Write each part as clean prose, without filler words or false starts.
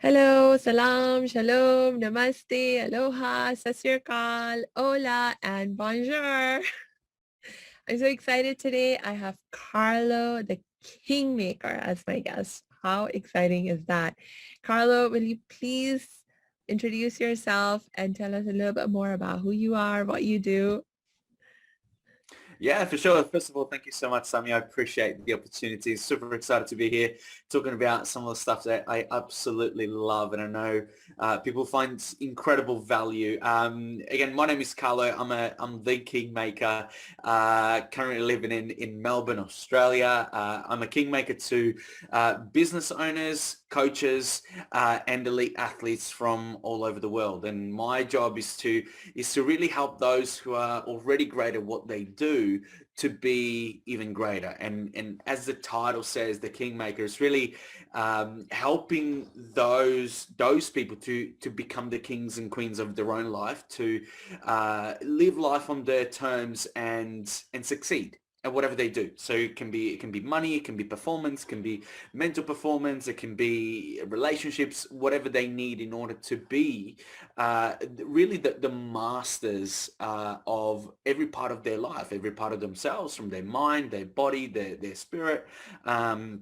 Hello, salam, shalom, namaste, aloha, sasyarkal, hola, and bonjour. I'm so excited today. I have Carlo the KingMaker as my guest. How exciting is that? Carlo, will you please introduce yourself and tell us a little bit more about who you are, what you do? Yeah, for sure. First of all, thank you so much, Samia. I appreciate the opportunity. Super excited to be here talking about some of the stuff that I absolutely love and I know people find incredible value. Again, my name is Carlo. I'm the Kingmaker, currently living in Melbourne, Australia. I'm a Kingmaker to business owners, coaches, and elite athletes from all over the world. And my job is to really help those who are already great at what they do to be even greater. And as the title says, the Kingmaker is really helping those people to become the kings and queens of their own life, to live life on their terms and succeed at whatever they do. So it can be money, it can be performance, it can be mental performance, it can be relationships, whatever they need in order to be really the masters of every part of their life, every part of themselves, from their mind, their body, their spirit, and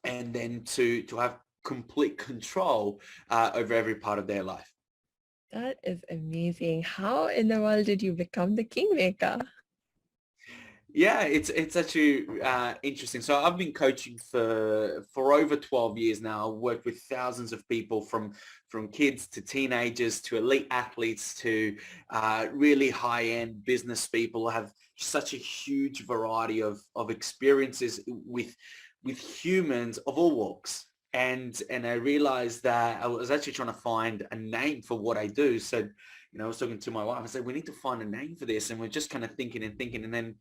then to have complete control over every part of their life. That is amazing. How in the world did you become the Kingmaker? Yeah, it's actually interesting. So I've been coaching for over 12 years now. I've worked with thousands of people from kids to teenagers to elite athletes to really high-end business people. I have such a huge variety of experiences with humans of all walks. And I realized that I was actually trying to find a name for what I do. So, I was talking to my wife. I said, we need to find a name for this. And we're just kind of thinking and thinking. And then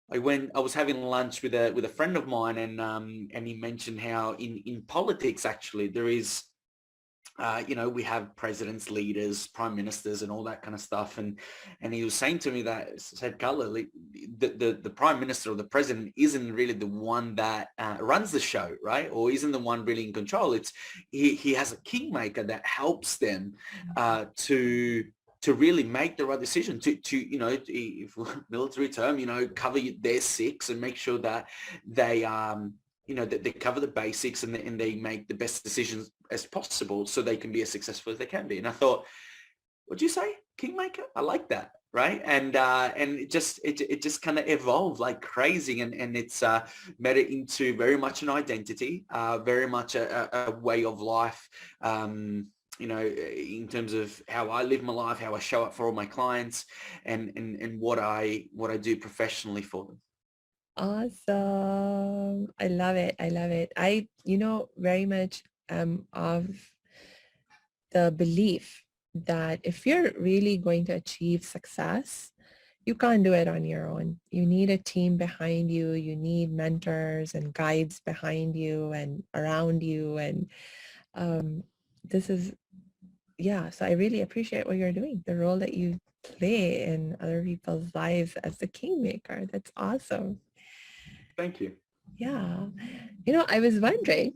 I was having lunch with a friend of mine, and he mentioned how in politics actually there is we have presidents, leaders, prime ministers, and all that kind of stuff. And he was saying to me that, said, Carla, the prime minister or the president isn't really the one that runs the show, right? Or isn't the one really in control. It's he has a kingmaker that helps them to really make the right decision, to if military term, cover their six and make sure that they that they cover the basics, and they make the best decisions as possible so they can be as successful as they can be. And I thought, what'd you say? Kingmaker? I like that. Right. And it just kind of evolved like crazy. And it's made it into very much an identity, very much a way of life, in terms of how I live my life, how I show up for all my clients, and what I do professionally for them. Awesome. I love it. I love it. Very much of the belief that if you're really going to achieve success, you can't do it on your own. You need a team behind you. You need mentors and guides behind you and around you. And um, this is, yeah, so I really appreciate what you're doing, the role that you play in other people's lives as the kingmaker. That's awesome. Thank you. Yeah. I was wondering,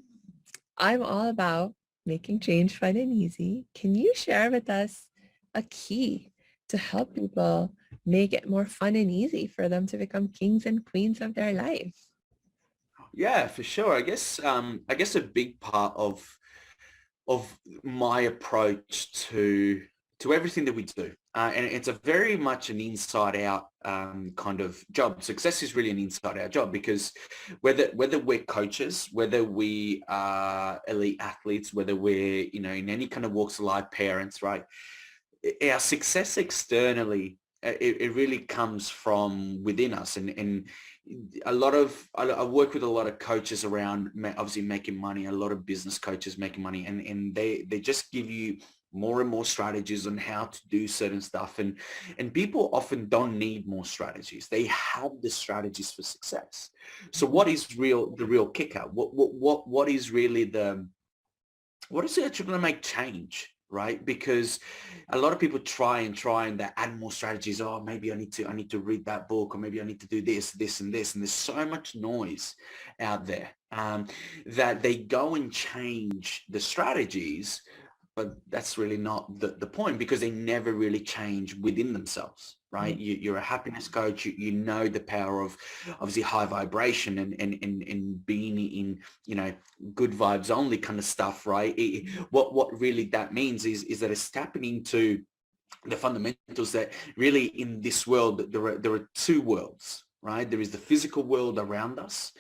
I'm all about making change fun and easy. Can you share with us a key to help people make it more fun and easy for them to become kings and queens of their life? Yeah, for sure. I guess a big part of my approach to everything that we do, and it's a very much an inside out kind of job. Success is really an inside out job, because whether we're coaches, whether we are elite athletes, whether we're in any kind of walks of life, parents, right? Our success externally, it really comes from within us. And I work with a lot of coaches around obviously making money, a lot of business coaches making money, and they just give you more and more strategies on how to do certain stuff. And people often don't need more strategies. They have the strategies for success. So what is the real kicker? What is really what is actually going to make change right? Because a lot of people try and they add more strategies. Oh, maybe I need to read that book, or maybe I need to do this and this. And there's so much noise out there that they go and change the strategies, but that's really not the point, because they never really change within themselves, Yeah. right? You're a happiness coach. You know the power of obviously high vibration and being in, you know, good vibes only kind of stuff, right? What really that means is that it's tapping into the fundamentals that really in this world, there are two worlds, right? There is the physical world around us,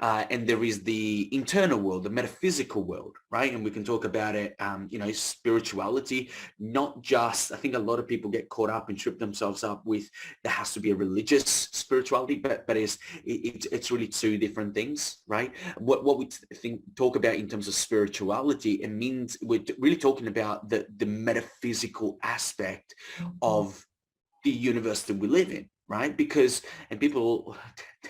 and there is the internal world, the metaphysical world, right? And we can talk about it, you know, spirituality, not just, I think a lot of people get caught up and trip themselves up with there has to be a religious spirituality, but it's really two different things, right? What we talk about in terms of spirituality, it means we're really talking about the metaphysical aspect Mhm. of the universe that we live in, right? Because, and people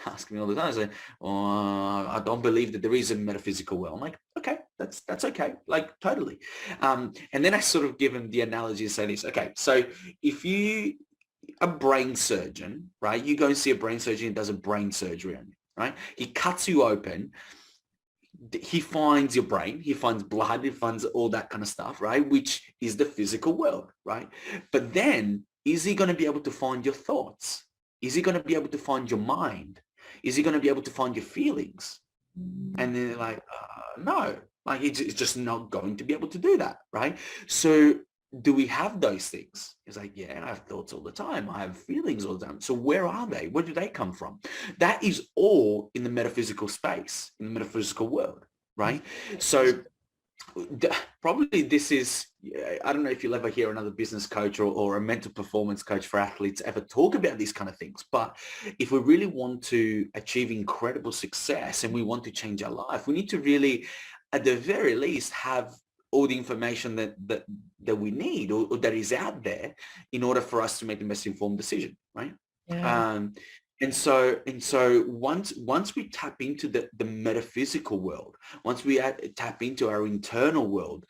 ask me all the time, say, oh, I don't believe that there is a metaphysical world. I'm like, okay, that's okay, like totally. And then I sort of give them the analogy and say this, okay, so if you, a brain surgeon, right? You go and see a brain surgeon who does a brain surgery on you, right? He cuts you open, he finds your brain, he finds blood, he finds all that kind of stuff, right? Which is the physical world, right? But then is he going to be able to find your thoughts? Is he going to be able to find your mind? Is he going to be able to find your feelings? And then they're like, no, like it's just not going to be able to do that, right? So do we have those things? It's like, yeah, I have thoughts all the time. I have feelings all the time. So where are they? Where do they come from? That is all in the metaphysical space, in the metaphysical world, right? So probably this is, I don't know if you'll ever hear another business coach or a mental performance coach for athletes ever talk about these kind of things. But if we really want to achieve incredible success and we want to change our life, we need to really, at the very least, have all the information that we need, or that is out there, in order for us to make the most informed decision, right? Yeah. Um, and so once we tap into the metaphysical world, once we tap into our internal world,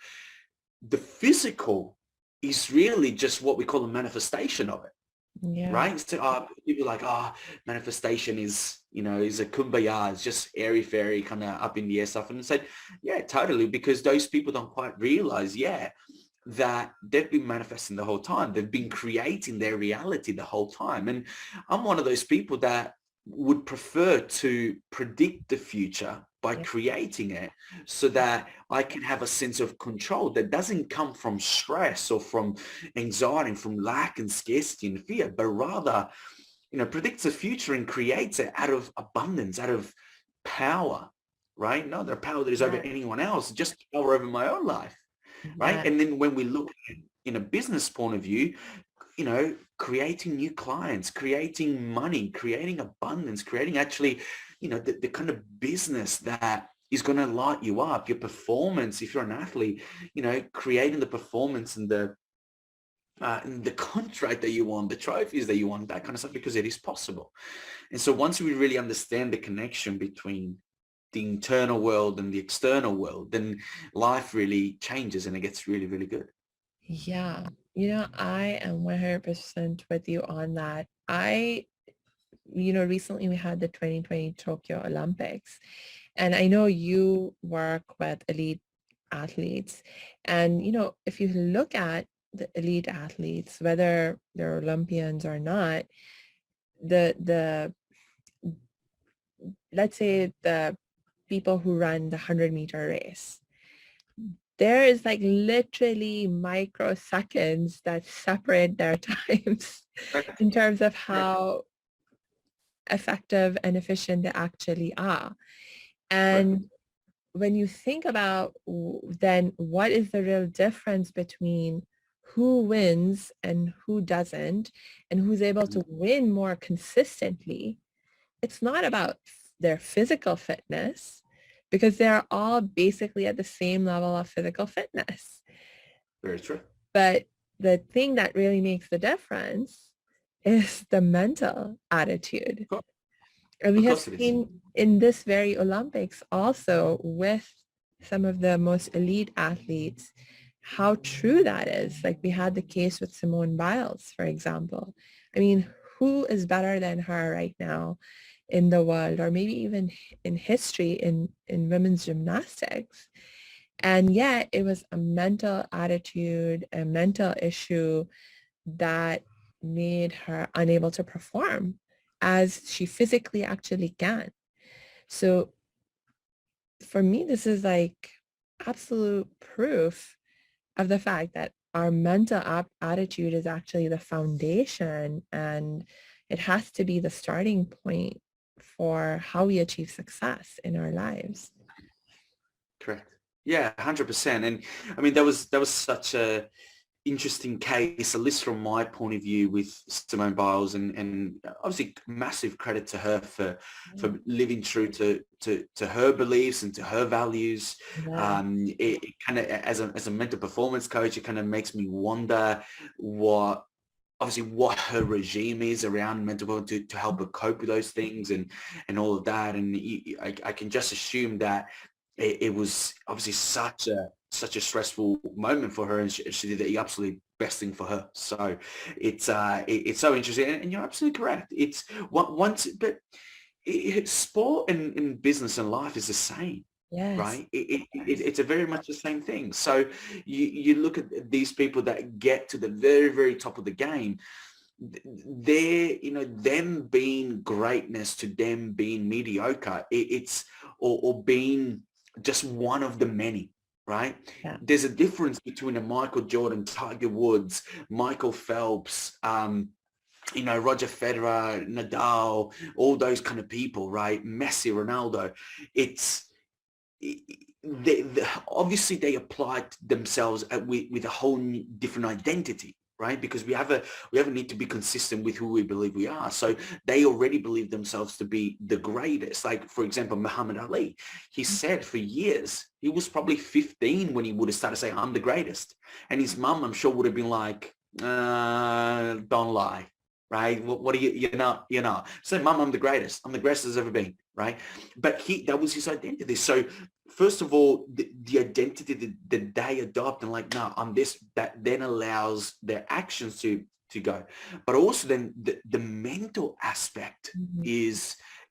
the physical is really just what we call a manifestation of it, Yeah. right? So people are like, manifestation is, you know, is a kumbaya, it's just airy fairy kind of up in the air stuff. And I said, yeah, totally, because those people don't quite realize, that they've been manifesting the whole time. They've been creating their reality the whole time. And I'm one of those people that would prefer to predict the future by Yeah. creating it, so that I can have a sense of control that doesn't come from stress or from anxiety, from lack and scarcity and fear, but rather, you know, predicts the future and creates it out of abundance, out of power, right? Not the power that is over Yeah. anyone else, just power over my own life, right? Yeah. And then when we look at it in a business point of view, you know, creating new clients, creating money, creating abundance, creating actually, you know, the kind of business that is going to light you up, your performance, if you're an athlete, you know, creating the performance and the contract that you want, the trophies that you want, that kind of stuff, because it is possible. And so once we really understand the connection between the internal world and the external world, then life really changes and it gets really, really good. Yeah. You know, I am 100% with you on that. Recently we had the 2020 Tokyo Olympics, and I know you work with elite athletes. And, if you look at the elite athletes, whether they're Olympians or not, the let's say the people who run the 100-meter race, there is like literally microseconds that separate their times Correct. in terms of Correct. how effective and efficient they actually are. Correct. And when you think about then what is the real difference between who wins and who doesn't, and who's able to win more consistently, it's not about their physical fitness, because they're all basically at the same level of physical fitness. Very true. But the thing that really makes the difference is the mental attitude. Of And we have course it is. seen in this very Olympics also with some of the most elite athletes how true that is. Like we had the case with Simone Biles, for example. I mean, who is better than her right now in the world, or maybe even in history in women's gymnastics? And yet it was a mental attitude, a mental issue that made her unable to perform as she physically actually can. So for me, this is like absolute proof of the fact that our mental attitude is actually the foundation, and it has to be the starting point for how we achieve success in our lives. Correct. Yeah, 100%. And I mean, that was such a interesting case, at least from my point of view, with Simone Biles, and obviously massive credit to her for living true to her beliefs and to her values. Yeah. It kind of, as a mental performance coach, it kind of makes me wonder what obviously what her regime is around mental health to help her cope with those things and all of that. And I can just assume that it was obviously such a stressful moment for her, and she did the absolute best thing for her. So it's so interesting, and you're absolutely correct. It's once, but sport and business and life is the same, Yes. right? It's a very much the same thing. So you look at these people that get to the very, very top of the game, they're, them being greatness to them being mediocre, it's or being just one of the many, right? Yeah. There's a difference between a Michael Jordan, Tiger Woods, Michael Phelps, Roger Federer, Nadal, all those kind of people, right? Messi, Ronaldo. It's obviously they applied themselves with a whole different identity, right? Because we have a need to be consistent with who we believe we are. So they already believe themselves to be the greatest. Like, for example, Muhammad Ali, he said for years, he was probably 15 when he would have started saying, I'm the greatest. And his mum, I'm sure, would have been like, don't lie. Right? What are you, you're not. So mum, I'm the greatest. I'm the greatest there's ever been. Right? But that was his identity. So first of all, the identity that they adopt and like, no, I'm this, that then allows their actions to go. But also then the mental aspect Mhm.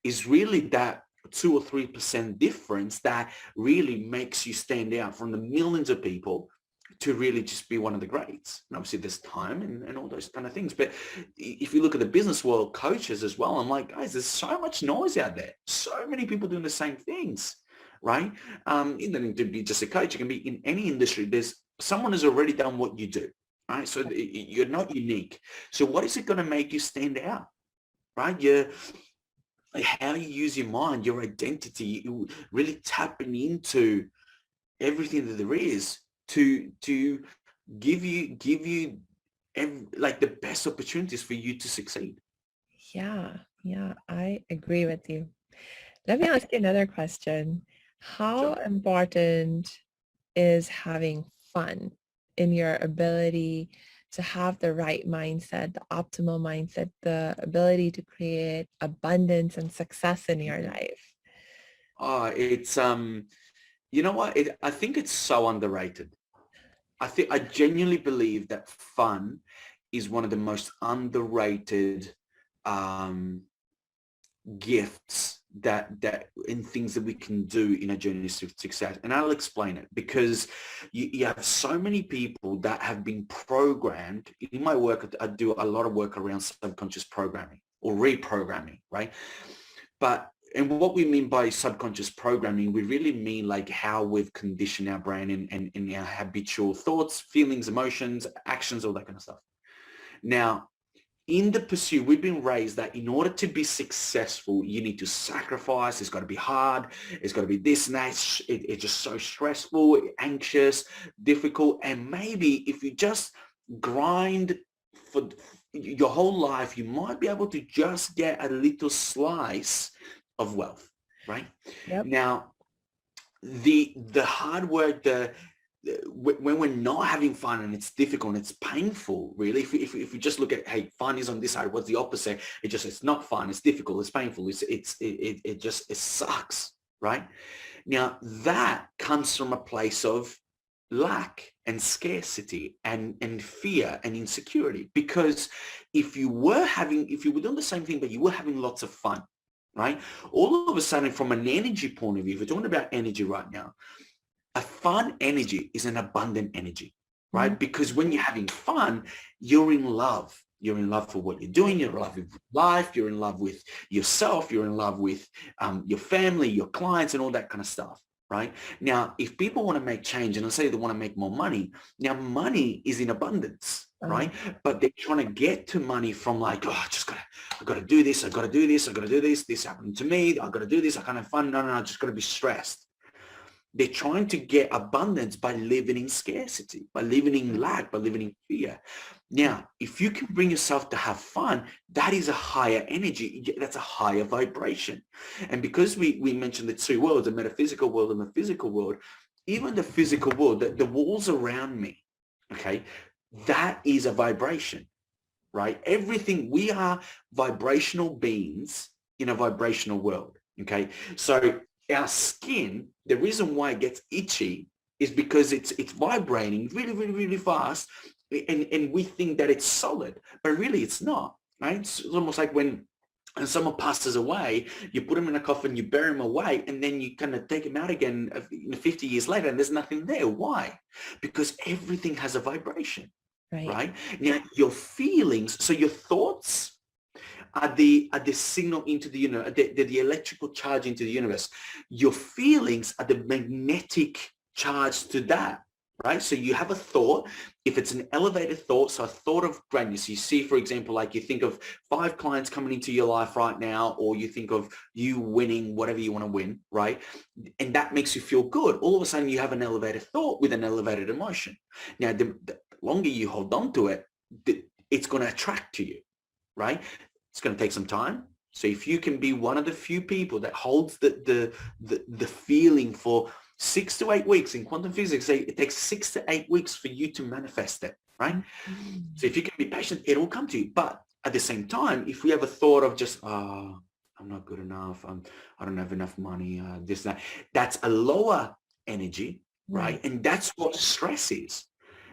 is really that 2 or 3% difference that really makes you stand out from the millions of people to really just be one of the greats. And obviously there's time and all those kind of things. But if you look at the business world, coaches as well, I'm like, guys, there's so much noise out there. So many people doing the same things, right? You don't need to be just a coach. You can be in any industry. There's someone has already done what you do, right? So you're not unique. So what is it going to make you stand out, right? Like how you use your mind, your identity, you really tapping into everything that there is to give you like the best opportunities for you to succeed. Yeah. Yeah. I agree with you. Let me ask you another question. How Sure. important is having fun in your ability to have the right mindset, the optimal mindset, the ability to create abundance and success in your Mhm. life? Oh, it's you know what? I think it's so underrated. I genuinely believe that fun is one of the most underrated um, gifts that in things that we can do in a journey to success. And I'll explain it because you have so many people that have been programmed. In my work, I do a lot of work around subconscious programming or reprogramming, right? But and what we mean by subconscious programming, we really mean like how we've conditioned our brain and our habitual thoughts, feelings, emotions, actions, all that kind of stuff. Now, in the pursuit, we've been raised that in order to be successful, you need to sacrifice. It's got to be hard. It's got to be this and that. It's just so stressful, anxious, difficult. And maybe if you just grind for your whole life, you might be able to just get a little slice of wealth, right? Yep. Now, the hard work, when we're not having fun and it's difficult and it's painful, really, if we just look at, hey, fun is on this side, what's the opposite? It's not fun, it's difficult, it's painful, it just, it sucks, right? Now that comes from a place of lack and scarcity and fear and insecurity. Because if you were doing the same thing, but you were having lots of fun, right? All of a sudden, from an energy point of view, if we're talking about energy right now, a fun energy is an abundant energy, Mhm. right? Because when you're having fun, you're in love. You're in love for what you're doing. You're in love with life. You're in love with yourself. You're in love with your family, your clients, and all that kind of stuff, right? Now, if people want to make change and let's say they want to make more money, now money is in abundance, Uh, right? But they're trying to get to money from like, oh, I gotta do this. I gotta do this. I gotta do this. This happened to me. I gotta do this. I can't have fun. No, I just gotta be stressed. They're trying to get abundance by living in scarcity, by living in lack, by living in fear. Now, if you can bring yourself to have fun, that is a higher energy. That's a higher vibration. And because we mentioned the two worlds, the metaphysical world and the physical world, even the physical world, the walls around me, okay, that is a vibration, right? Everything, we are vibrational beings in a vibrational world, okay? So our skin, the reason why it gets itchy is because it's vibrating really, really, really fast, and we think that it's solid, but really it's not, right? It's almost like when and someone passes away, you put them in a coffin, you bury them away, and then you kind of take them out again 50 years later, and there's nothing there. Why? Because everything has a vibration, right. right? Now, your feelings, so your thoughts are the signal into the universe, the electrical charge into the universe. Your feelings are the magnetic charge to that, right? So you have a thought. If it's an elevated thought, so a thought of greatness, you see, for example, like you think of 5 clients coming into your life right now, or you think of you winning whatever you want to win, right? And that makes you feel good. All of a sudden you have an elevated thought with an elevated emotion. Now, the longer you hold on to it, it's going to attract to you, right? It's going to take some time. So if you can be one of the few people that holds the feeling for 6 to 8 weeks in quantum physics, it takes 6 to 8 weeks for you to manifest it, right? Mhm. So if you can be patient, it will come to you. But at the same time, if we have a thought of just, I'm not good enough, I don't have enough money, this, that, that's a lower energy, right? Right. And that's what stress is,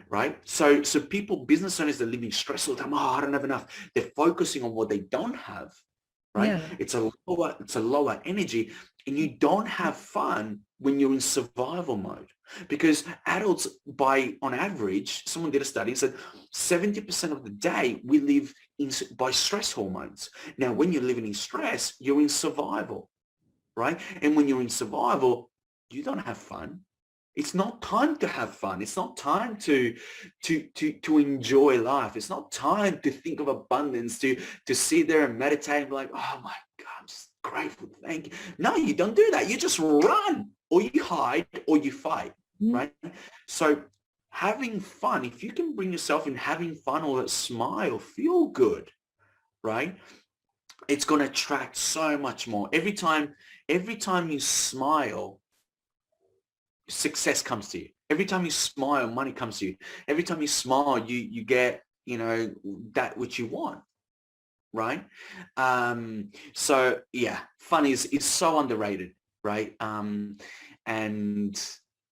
right? So people, business owners, they're living stress all the time. Oh, I don't have enough. They're focusing on what they don't have, right? Yeah. It's a lower energy, and you don't have fun when you're in survival mode, because adults, on average, someone did a study and said 70% of the day we live by stress hormones. Now, when you're living in stress, you're in survival, right? And when you're in survival, you don't have fun. It's not time to have fun. It's not time to enjoy life. It's not time to think of abundance, to sit there and meditate and be like, oh my God, I'm just grateful. Thank you. No, you don't do that. You just run, or you hide, or you fight, Mhm. right? So having fun, if you can bring yourself in having fun, or that smile, feel good, right? It's going to attract so much more. Every time you smile, success comes to you. Every time you smile, money comes to you. Every time you smile, you get, that which you want, right? So yeah, fun is so underrated, right? And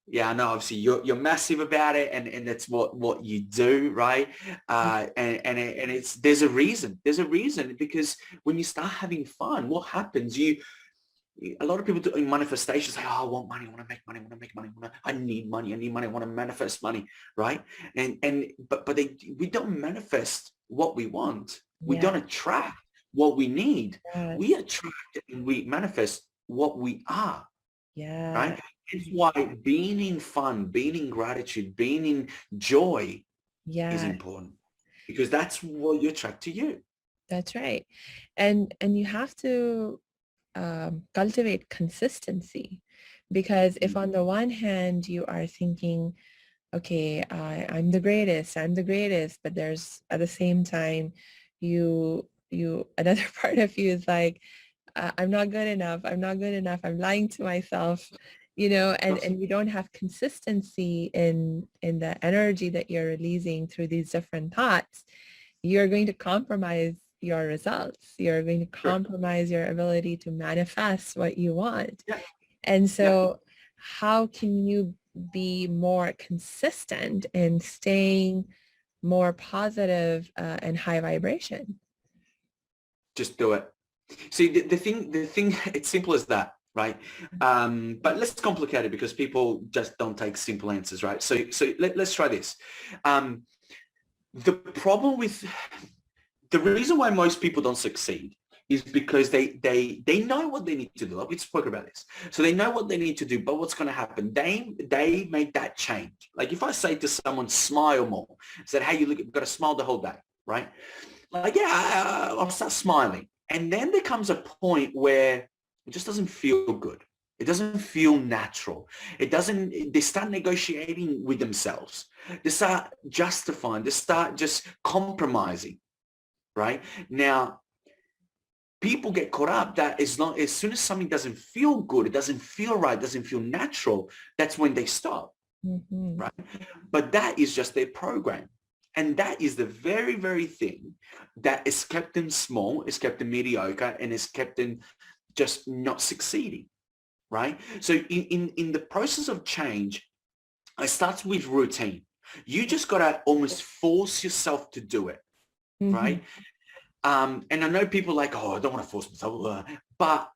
yeah, I know obviously you're massive about it, and that's what you do, right? And it's there's a reason because when you start having fun, what happens? A lot of people do in manifestations say, oh, I want money, I want to make money, I want to make money, I need money, I want to manifest money, right? But we don't manifest what we want. We Yeah. don't attract what we need. We Yes. attract and we manifest what we are, Yeah. right? That's why being in fun, being in gratitude, being in joy is Yeah. important, because that's what you attract to you. That's right. And you have to cultivate consistency, because if Mm. on the one hand you are thinking, okay, I'm the greatest, but there's at the same time you another part of you is like, I'm not good enough, I'm lying to myself, and you don't have consistency in the energy that you're releasing through these different thoughts, you're going to compromise your results. You're going to Sure. compromise your ability to manifest what you want. Yeah. And Yeah. so how can you be more consistent in staying more positive and high vibration? Just do it. See, the thing, it's simple as that, right? But let's complicate it because people just don't take simple answers, right? So let's try this. Um, the problem with the reason why most people don't succeed is because they know what they need to do. Like we spoke about this. So they know what they need to do, but what's going to happen? They make that change. Like if I say to someone, smile more, I said, hey, you've got to smile the whole day, right? Like, yeah, I'll start smiling. And then there comes a point where it just doesn't feel good. It doesn't feel natural. It doesn't, they start negotiating with themselves. They start justifying, they start just compromising, right? Now, people get caught up that as soon as something doesn't feel good, it doesn't feel right, doesn't feel natural, that's when they stop, Mm-hmm. right? But that is just their program. And that is the very, very thing that has kept them small, has kept them mediocre, and has kept them just not succeeding, right? So in the process of change, it starts with routine. You just got to almost force yourself to do it, Mm-hmm. right? And I know people are like, oh, I don't want to force myself, but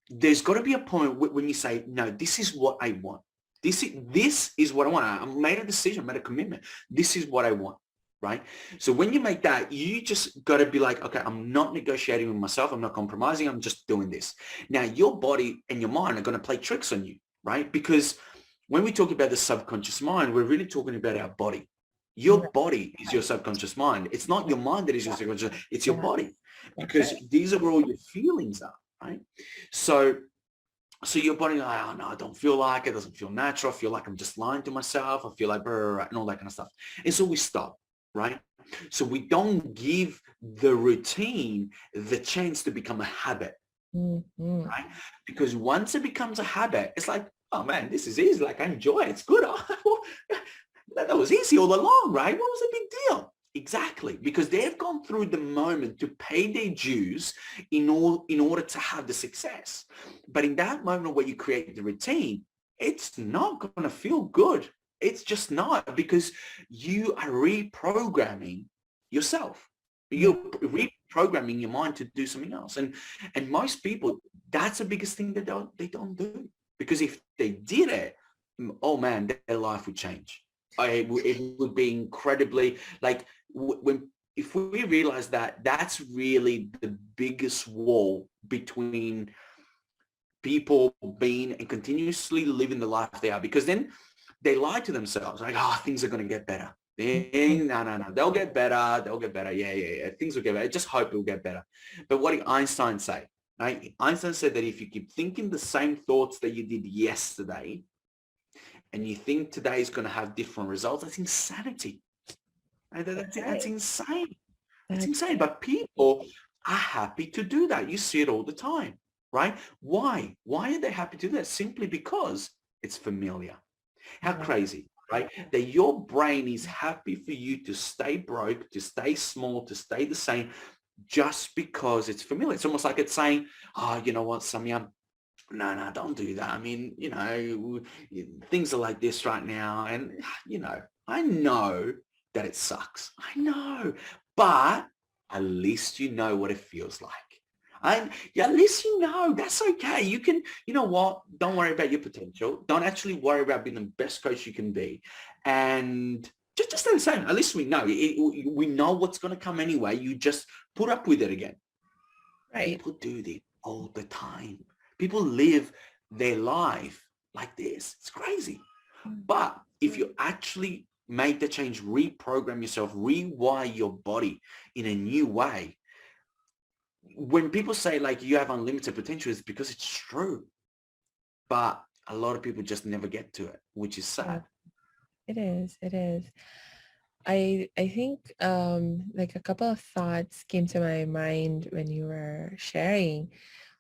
there's got to be a point when you say, no, this is what I want. This is what I want. I made a decision, I made a commitment. This is what I want, right? So when you make that, you just got to be like, okay, I'm not negotiating with myself. I'm not compromising. I'm just doing this. Now, your body and your mind are going to play tricks on you, right? Because when we talk about the subconscious mind, we're really talking about our body. Your Right. body is your subconscious mind. It's not your mind that is your subconscious, it's your Yeah, body, that's because right. these are where all your feelings are, right? So so your body like, oh no, I don't feel like it. Doesn't feel natural. I feel like I'm just lying to myself. I feel like and all that kind of stuff. And so we stop, right? So we don't give the routine the chance to become a habit, Mm-hmm. right? Because once it becomes a habit, it's like, oh man, this is easy. Like I enjoy it. It's good. That was easy all along, right? What was the big deal? Exactly, because they've gone through the moment to pay their dues in order to have the success. But in that moment where you create the routine, it's not going to feel good. It's just not, because you are reprogramming yourself. Yeah. You're reprogramming your mind to do something else. And most people, that's the biggest thing that they don't do. Because if they did it, oh man, their life would change. It would be incredibly, like when, if we realize that that's really the biggest wall between people being and continuously living the life they are, because then they lie to themselves like, oh, things are going to get better. Mhm. No, they'll get better. They'll get better. Yeah. Things will get better. Just hope it will get better. But what did Einstein say? Right? Einstein said that if you keep thinking the same thoughts that you did yesterday, and you think today is going to have different results, that's insanity. Right? That's That's right. insane. That's That's insane. right. But people are happy to do that. You see it all the time, right? Why? Why are they happy to do that? Simply because it's familiar. How Right. crazy, right? That your brain is happy for you to stay broke, to stay small, to stay the same, just because it's familiar. It's almost like it's saying, oh, you know what, Samia, no, don't do that. I mean, things are like this right now. And, I know that it sucks. I know. But at least you know what it feels like. Yeah, at least you know. That's okay. You can, you know what? Don't worry about your potential. Don't actually worry about being the best coach you can be. And just stay the same. At least we know. We know what's going to come anyway. You just put up with it again. Right. People do this all the time. People live their life like this. It's crazy. But if you actually make the change, reprogram yourself, rewire your body in a new way, when people say like you have unlimited potential, it's because it's true. But a lot of people just never get to it, which is Yeah, sad. it is. It is. I think like a couple of thoughts came to my mind when you were sharing.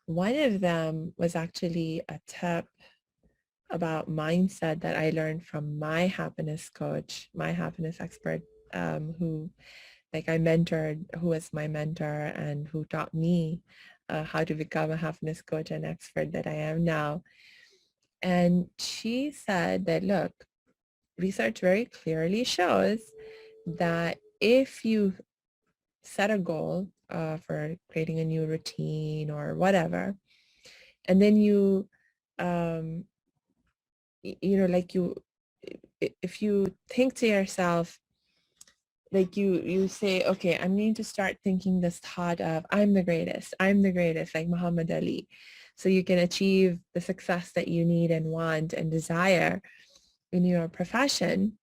One of them was actually a tip about mindset that I learned from my happiness coach, my happiness expert, who like I mentored, who was my mentor and who taught me how to become a happiness coach and expert that I am now. And she said that, look, research very clearly shows that if you set a goal for creating a new routine or whatever, and then you, um, like if you think to yourself, like you say, okay, I'm going to start thinking this thought of I'm the greatest, like Muhammad Ali. So you can achieve the success that you need and want and desire in your profession.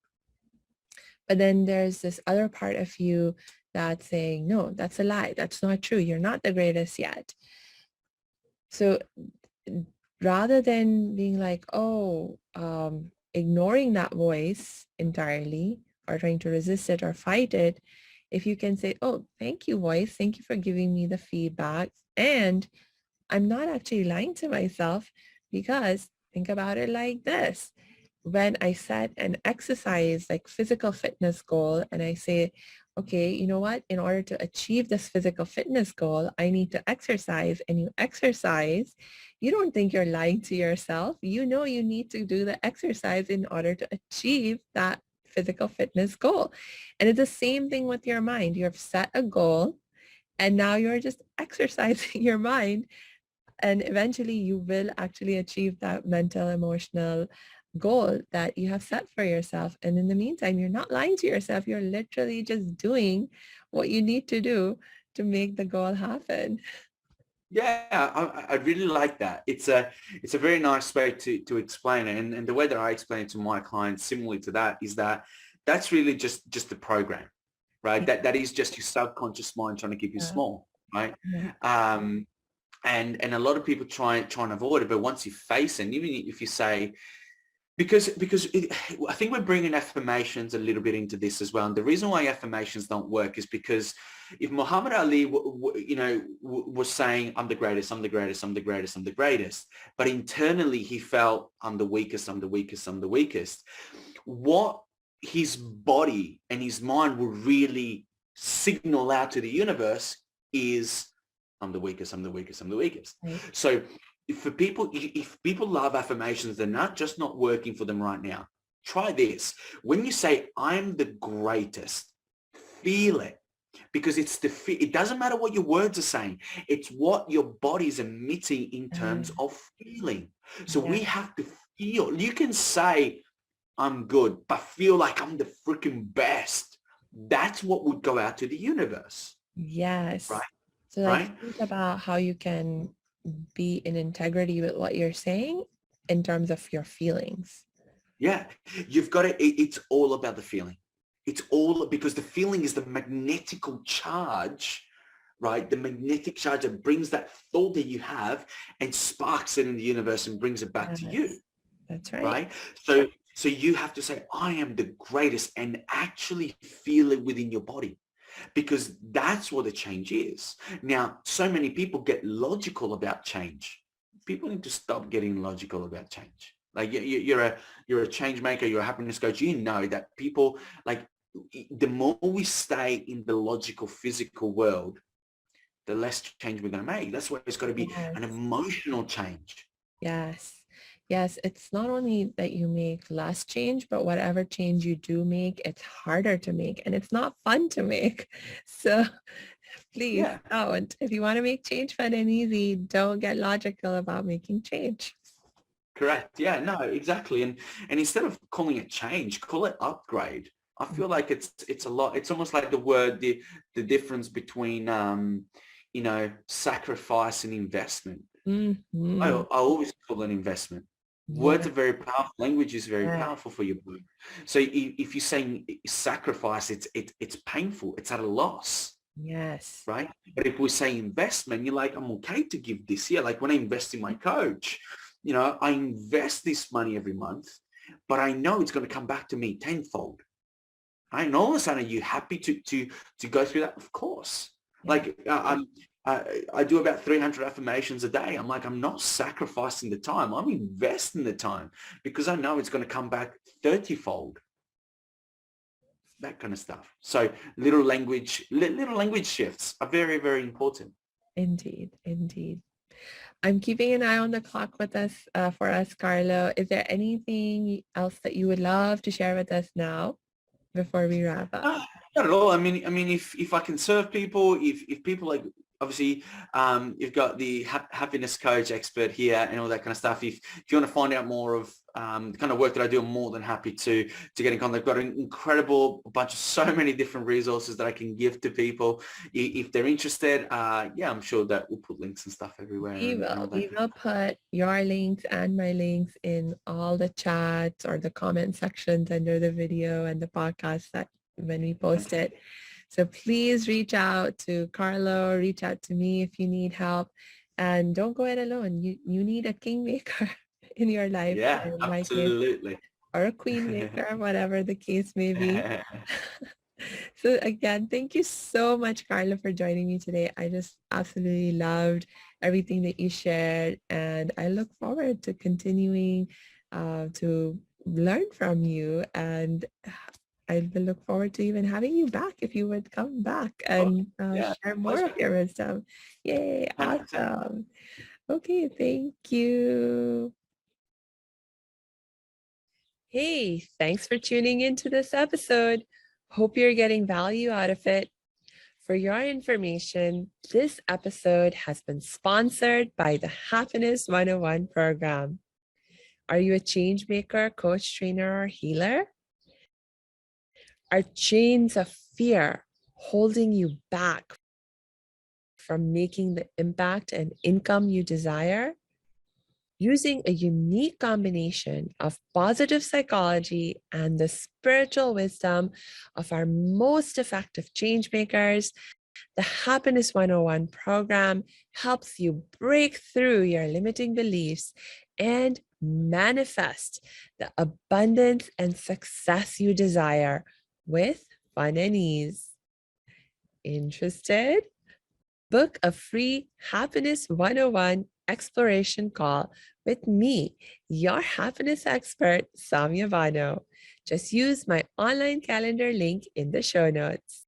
But then there's this other part of you that's saying, no, that's a lie. That's not true. You're not the greatest yet. So rather than being like, oh, ignoring that voice entirely or trying to resist it or fight it, if you can say, oh, thank you, voice. Thank you for giving me the feedback. And I'm not actually lying to myself, because think about it like this. When I set an exercise like physical fitness goal and I say, okay, you know what, in order to achieve this physical fitness goal, I need to exercise, and you exercise, you don't think you're lying to yourself. You know you need to do the exercise in order to achieve that physical fitness goal. And it's the same thing with your mind. You have set a goal and now you're just exercising your mind, and eventually you will actually achieve that mental, emotional goal that you have set for yourself. And in the meantime, you're not lying to yourself. You're literally just doing what you need to do to make the goal happen. Yeah, I really like that. It's a very nice way to explain it, and the way that I explain it to my clients, similarly to that, is that that's really just the program, right? That is just your subconscious mind trying to keep you Yeah, small, right? yeah, Um, and a lot of people try and avoid it, but once you face it, even if you say, I think we're bringing affirmations a little bit into this as well. And the reason why affirmations don't work is because if Muhammad Ali, was saying, I'm the greatest, I'm the greatest, I'm the greatest, I'm the greatest, but internally he felt, I'm the weakest, I'm the weakest, I'm the weakest. What his body and his mind will really signal out to the universe is, I'm the weakest, I'm the weakest, I'm the weakest. right. So if people love affirmations, they're not working for them right now. Try this. When you say, I'm the greatest, feel it, because it doesn't matter what your words are saying. It's what your body's emitting in terms of feeling. So Yeah. we have to feel. You can say, I'm good, but feel like I'm the freaking best. That's what would go out to the universe, right? Yes. So like Right? think about how you can be in integrity with what you're saying in terms of your feelings. Yeah, you've got to, it's all about the feeling. It's all because the feeling is the magnetical charge, right? The magnetic charge that brings that thought that you have and sparks it in the universe and brings it back to you, Yes, that's right. right? So you have to say, I am the greatest, and actually feel it within your body, because that's what the change is. Now, so many people get logical about change. People need to stop getting logical about change. Like you're a change maker, you're a happiness coach. You know that people, like, the more we stay in the logical physical world, the less change we're going to make. That's why it's got to be an Yes. emotional change. Yes. Yes. It's not only that you make less change, but whatever change you do make, it's harder to make and it's not fun to make. So please Yeah. don't. If you want to make change fun and easy, don't get logical about making change. Correct. Yeah, no, exactly. And instead of calling it change, call it upgrade. I feel like it's a lot. It's almost like the difference between sacrifice and investment. Mm-hmm. I always call it investment. Words Yeah. are very powerful. Language is very Yeah. powerful for your brain. So if you're saying sacrifice, it's painful. It's at a loss, Yes. right? But if we say investment, you're like, I'm okay to give this here. Like when I invest in my coach, I invest this money every month, but I know it's going to come back to me tenfold. Right? And all of a sudden, are you happy to go through that? Of course. Yeah. Like I do about 300 affirmations a day. I'm like, I'm not sacrificing the time. I'm investing the time because I know it's going to come back 30-fold. That kind of stuff. So little language shifts are very, very important. Indeed. Indeed. I'm keeping an eye on the clock with us for us, Carlo. Is there anything else that you would love to share with us now before we wrap up? Not at all. I mean, if I can serve people, if people like, obviously, you've got the happiness coach expert here and all that kind of stuff. If you want to find out more of the kind of work that I do, I'm more than happy to get in contact. I've got an incredible bunch of so many different resources that I can give to people if they're interested. Yeah, I'm sure that we'll put links and stuff everywhere We and will. all that We kind of will put your links and my links in all the chats or the comment sections under the video and the podcast that when we post stuff. it. So please reach out to Carlo, reach out to me if you need help. And don't go it alone. You need a kingmaker in your life, Yeah, or in my case, absolutely. or a queen maker, whatever the case may be. So again, thank you so much, Carla, for joining me today. I just absolutely loved everything that you shared, and I look forward to continuing to learn from you. And I will look forward to even having you back if you would come back Oh, and yeah, share more of pleasure. your wisdom. Yay, 100%. awesome. Okay, thank you. Hey, thanks for tuning into this episode. Hope you're getting value out of it. For your information, this episode has been sponsored by the Happiness 101 program. Are you a change maker, coach, trainer, or healer? Are chains of fear holding you back from making the impact and income you desire? Using a unique combination of positive psychology and the spiritual wisdom of our most effective change makers, the Happiness 101 program helps you break through your limiting beliefs and manifest the abundance and success you desire with fun and ease. Interested? Book a free Happiness 101 exploration call with me, your happiness expert, Samia Bano. Just use my online calendar link in the show notes.